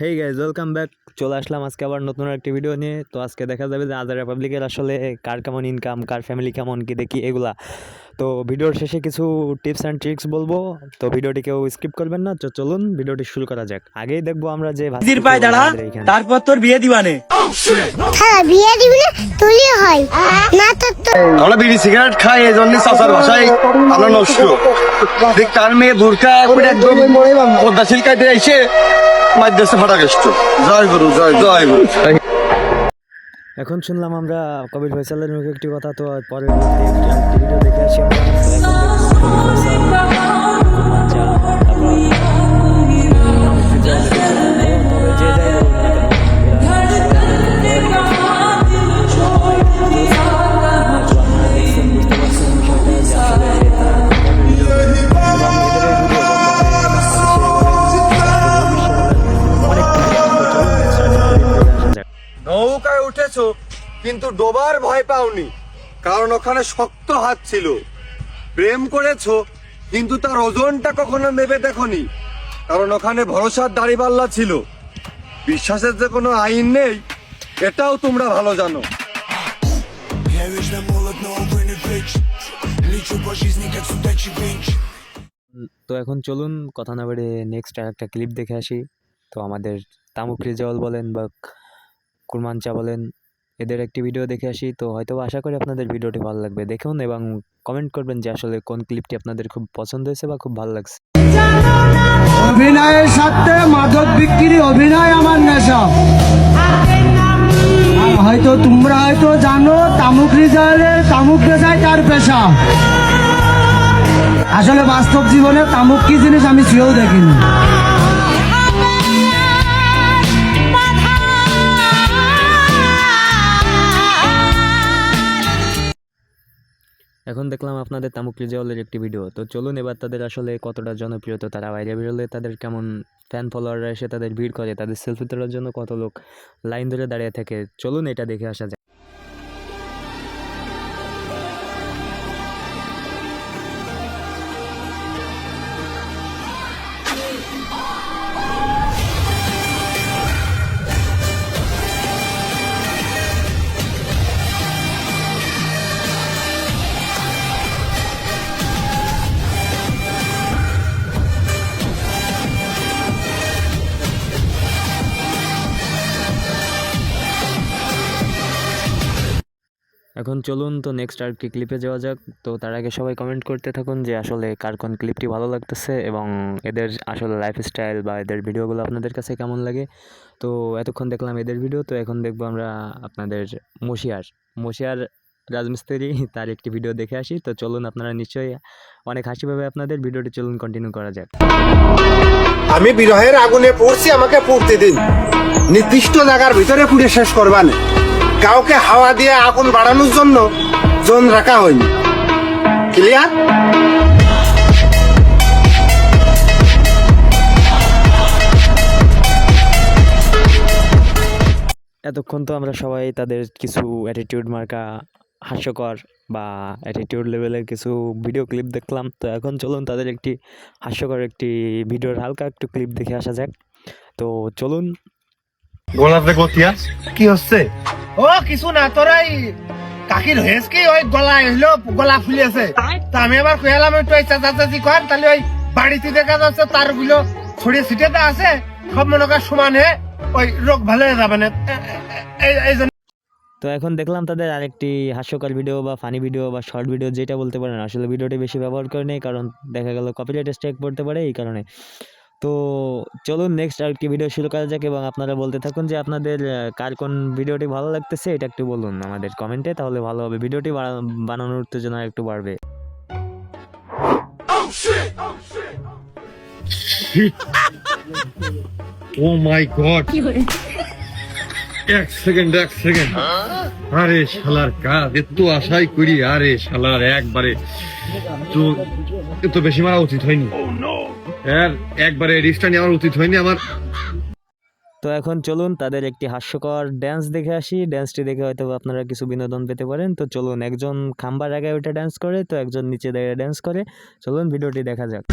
Hey guys, welcome back. চলে আসলাম আজকে আবার নতুন একটা ভিডিও নিয়ে। তো আজকে দেখা যাবে যে আজারা পাবলিকের আসলে কার কেমন ইনকাম, কার ফ্যামিলি কেমন, কি দেখি এগুলা। তো ভিডিওর শেষে কিছু টিপস অ্যান্ড ট্রিক্স বলবো, তো ভিডিওটি কেউ স্কিপ করবেন না। তো চলুন ভিডিওটি শুরু করা যাক। আগেই দেখবো আমরা যে দিদির পায়ে দাঁড়া, তারপর তোর বিয়ে দিবানে। হ্যাঁ, বিয়ে দিবি না তুলি হয় না তো আমরা বিড়ি সিগারেট খাই, এই জন্য চাচার ভাষায় আমরা নষ্ট দেখ। তার মেয়ে বুরকা করে একদম পদ্মাশীল কাটে এসে মাদ্রাসা ফাটা গেষ্ট। জয় গুরু, জয় জয় গুরু। এখন শুনলাম আমরা কবির ফয়সালের মুখে একটি কথা, তো পরের একটি ভিডিও দেখে আসি আমরা। তো এখন দেখবো কবির ফয়সাল, কুরমাঞ্চা, তারপর তবে যে যাই হোক না কেন, বুঝতে পারছেন বিষয়টা যে আসলে নৌকায় উঠেছো কিন্তু ডোবার ভয় পাওনি, কারণ ওখানে শক্ত হাত ছিল। প্রেম করেছো কিন্তু তার ওজনটা কখনো মেপে দেখোনি, কারণ ওখানে ভরসার দাড়িপাল্লা ছিল। বিশ্বাসের যে কোনো আইন নেই, এটাও তোমরা ভালো জানো। তো এখন চলুন কথা না বেড়ে নেক্সট আর একটা ক্লিপ দেখে আসি। তো আমাদের তামুক রিজাওয়াল বলেন বা কুরমাঞ্চা বলেন, এদের একটি ভিডিও দেখে আসি। তো হয়তো আশা করি আপনাদের ভিডিওটি ভালো লাগবে। দেখুন এবং কমেন্ট করবেন যে আসলে কোন ক্লিপটি আপনাদের খুব পছন্দ হয়েছে বা খুব ভালো লাগছে। অভিনয়ের সাথে মাদক বিক্রি, অভিনয় আমার নেশা। হয়তো তোমরা হয়তো জানো তামুক রিজালের তামুক পেশায় তার পেশা। আসলে বাস্তব জীবনে তামুক কি জিনিস আমি সেও দেখিনি। এখন দেখলাম আপনাদের তামুক রিজাওয়ালের একটি ভিডিও। তো চলুন এবার তাদের আসলে কতটা জনপ্রিয়তা, তারা বাইরে বেরোলে তাদের কেমন ফ্যান ফলোয়াররা এসে তাদের ভিড় করে, তাদের সেলফি তোলার জন্য কত লোক লাইন ধরে দাঁড়িয়ে থাকে। চলুন এটা দেখে আসা যায়। এখন চলুন তো নেক্সট আর কি ক্লিপে যাওয়া যাক। তো তার আগে সবাই কমেন্ট করতে থাকুন যে আসলে কার কোন ক্লিপটি ভালো লাগতেছে এবং এদের আসলে লাইফস্টাইল বা এদের ভিডিওগুলো আপনাদের কাছে কেমন লাগে। তো এতক্ষণ দেখলাম এদের ভিডিও, তো এখন দেখবো আমরা আপনাদের মশিয়ার রাজমিস্ত্রি, তার একটি ভিডিও দেখে আসি। তো চলুন, আপনারা নিশ্চয়ই অনেক হাসি পাবে আপনাদের। ভিডিওটি চলুন কন্টিনিউ করা যাক। আমি বিরহের আগুনে পড়ছি, আমাকে পড়তে দিন। নির্দিষ্ট জায়গার ভিতরে পুড়ে শেষ করবান। কাউকে হাওয়া দিয়ে আগুন বাড়ানোর জন্য জোন রাখা হয়নি। ক্লিয়ার? এতক্ষণ তো আমরা সবাই তাদের কিছু অ্যাটিটিউড মার্কা, হাস্যকর বা অ্যাটিটিউড লেভেলের কিছু ভিডিও ক্লিপ দেখলাম। তো এখন চলুন তাদের একটি হাস্যকর একটি ভিডিওর হালকা একটু ক্লিপ দেখে আসা যাক। তো চলুন। গোলাতে গতিয়া কি হচ্ছে? ও কিছু না, তোরাই কাকির হয়েছে কি ওই গলা এলো, গলা ফুলিয়েছে। তা আমি আবার কইলাম একটু চাচাচাচি কর, তাহলে ওই বাড়িতে দেখা যাচ্ছে তার গুলো ছড়িয়ে ছিটে আছে, সব মনে কর সমানে ওই রোগ ভালো হয়ে যাবে না। এই জন্য তো এখন দেখলাম তাদের আরেকটি হাস্যকর ভিডিও বা ফানি ভিডিও বা শর্ট ভিডিও, যেটা বলতে পারেন। আসলে ভিডিওটি বেশি ব্যবহার করে নেই, কারণ দেখা গেল কপিরাইট স্ট্রাইক পড়তে পারে এই কারণে। তো চলুন নেক্সট আরেকটি ভিডিও শুরু করা যাক এবং আপনারা বলতে থাকুন যে আপনাদের কার কোন ভিডিওটি ভালো লাগতেছে, এটা একটু বলুন আমাদের কমেন্টে, তাহলে ভালো হবে। ভিডিওটি বানানোর উত্তেজনা একটু বাড়বে। ও মাই গড, এক সেকেন্ড। আরে শালার কাজ এত আশাই করি, আরে শালার একবারে তো এত বেশি মারা উচিত হয়নি। একবারে রিস্কটা নেওয়া উচিত হয়নি আমার। তো এখন চলুন তাদের একটি হাস্যকর ড্যান্স দেখে আসি। ড্যান্সটি দেখে হয়তো আপনারা কিছু বিনোদন পেতে পারেন। তো চলুন, একজন খাম্বার আগে ওইটা ড্যান্স করে, তো একজন নিচে দাঁড়িয়ে ড্যান্স করে। চলুন ভিডিওটি দেখা যাক।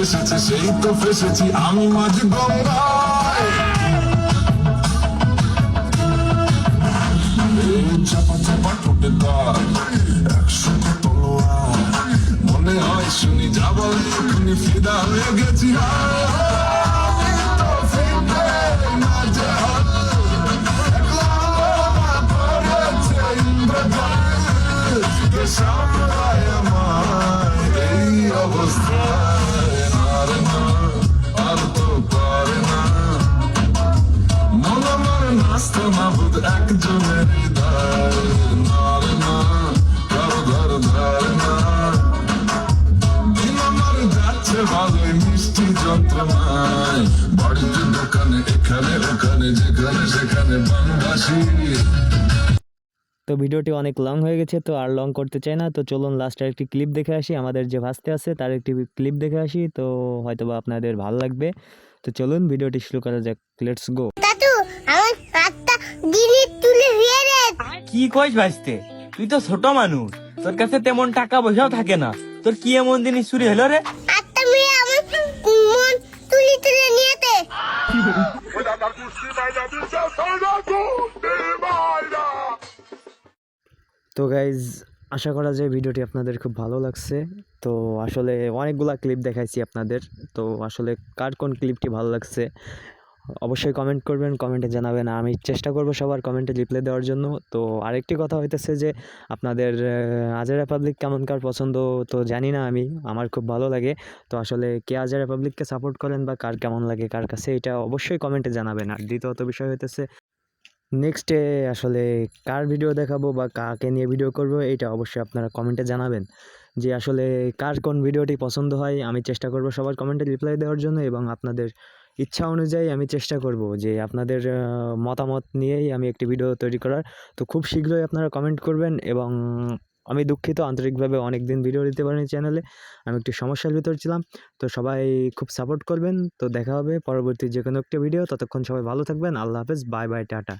ফেসেছে সেই তো ফেসেছি আমি মাঝ গঙ্গায় চাপা চাপা ঠোঁটে তার 100 তলোয়ার মনে হয় শুনি যাবো এখনই ফিদা হয়ে গেছি সামলায় আমার এই অবস্থায় আর না আর তো পারে না মন আমার নাস্তা মাবুদ একজনের হৃদয় নার না কারো ঘর ধার না দিন আমার যাচ্ছে ভালোই মিষ্টি যন্ত্রণায় বাড়িতে দোকানে এখানে ওখানে যেখানে সেখানে বাংলাদেশি তো ভিডিওটি অনেক লং হয়ে গেছে, তো আর লং করতে চাই না। তো চলুন লাস্টের একটি ক্লিপ দেখে আসি, আমাদের যে ভাস্তে আছে তার একটি ক্লিপ দেখে আসি, তো হয়তোবা আপনাদের ভালো লাগবে। তো চলুন ভিডিওটি শুরু করা যাক, লেটস গো। দাদু আমার হাতটা গিলি তুলে দিয়ে দে। কি কইস ভাইস্তে, তুই তো ছোট মানুষ, তোর কাছে তেমন টাকা পয়সাও থাকে না, তোর কি এমন জিনিস চুরি হলো রে? হাতটা মেয়ে আমার মন তুলে তুলে নিয়ে দে। তো গাইজ, আশা করা যায় ভিডিওটি আপনাদের খুব ভালো লাগছে। তো আসলে অনেকগুলা ক্লিপ দেখাইছি আপনাদের, তো আসলে কার কোন ক্লিপটি ভালো লাগছে অবশ্যই কমেন্ট করবেন, কমেন্টে জানাবেন। আমি চেষ্টা করব সবার কমেন্টে রিপ্লাই দেওয়ার জন্য। তো আরেকটি কথা হইতেছে যে আপনাদের আজারা পাবলিক কেমন কার পছন্দ তো জানি না আমি, আমার খুব ভালো লাগে। তো আসলে কে আজারা পাবলিককে সাপোর্ট করেন বা কার কেমন লাগে কার কাছে, এটা অবশ্যই কমেন্টে জানাবেন। আর দ্বিতীয়ত বিষয় হইতেছে নেক্সটে আসলে কার ভিডিও দেখাবো বা কাকে নিয়ে ভিডিও করব, এটা অবশ্যই আপনারা কমেন্টে জানাবেন যে আসলে কার কোন ভিডিওটি পছন্দ হয়। আমি চেষ্টা করব সবার কমেন্টে রিপ্লাই দেওয়ার জন্য, এবং আপনাদের ইচ্ছা অনুযায়ী আমি চেষ্টা করব যে আপনাদের মতামত নিয়েই আমি একটি ভিডিও তৈরি করার। তো খুব শীঘ্রই আপনারা কমেন্ট করবেন, এবং আমি দুঃখিত আন্তরিকভাবে অনেক দিন ভিডিও দিতে পারিনি চ্যানেলে, আমি একটু সমস্যার ভিতর ছিলাম। তো সবাই খুব সাপোর্ট করবেন। তো দেখা হবে পরবর্তী যে কোনো একটা ভিডিও, ততক্ষণ সবাই ভালো থাকবেন। আল্লাহ হাফেজ, বাই বাই, টাটা।